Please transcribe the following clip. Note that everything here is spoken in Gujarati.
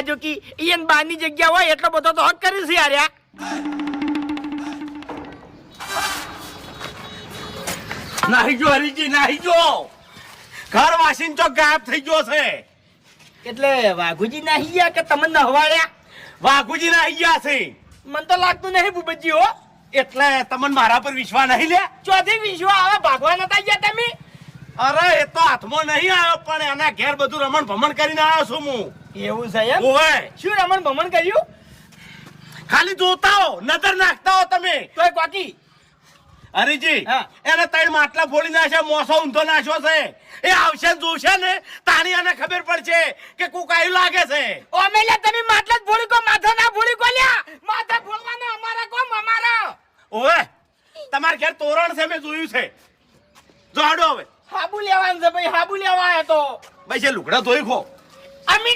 જો કે ઈયન બારની જગ્યા હોય એટલો બધો તો હક કરી છે યાર નાહી જો હરીજી નાહી જો ઘર વાસીન તો ગાયબ થઈ ગયો છે એટલે વાઘુજી નાહી ગયા કે તમને નહવાડ્યા વાઘુજી નાહી ગયા છે મને તો લાગતું નહીં ભૂપતજી હો એટલે તમને મારા પર વિશ્વાસ નહીં લે ચોથી વિશ્વા આવે ભાગવા નતા ગયા તમે અરે એ તો હાથમાં નહીં આવ્યો પણ એના ઘેર બધું રમણ ભમણ કરીને આવ્યો છું હું એવું છે એમ ઓય શું રમણ ભમણ કર્યું ખાલી જોતા હો નજર નાખતા હો તમે તોય કોકી હરીજી હા. એને ત્રણ માટલા ફોડી નાખ્યા મોસો ઊંધો નાખ્યો છે એ આવશે ને જોશે ને તાણી એને ખબર પડશે કે કુકાયું લાગે છે ઓમેલે તમે માટલા જ ભૂલી કો માથા ના ભૂલી કો લ્યા માથા ભૂલવાનો અમારા કોમ અમારા ઓય તમાર ઘેર તોરણ છે મેં જોયું છે જોડો હવે હાબુ લેવાનું છે ભાઈ હાબુ લેવા આયો તો ભાઈ છે લુગડા ધોઈ ખો અમે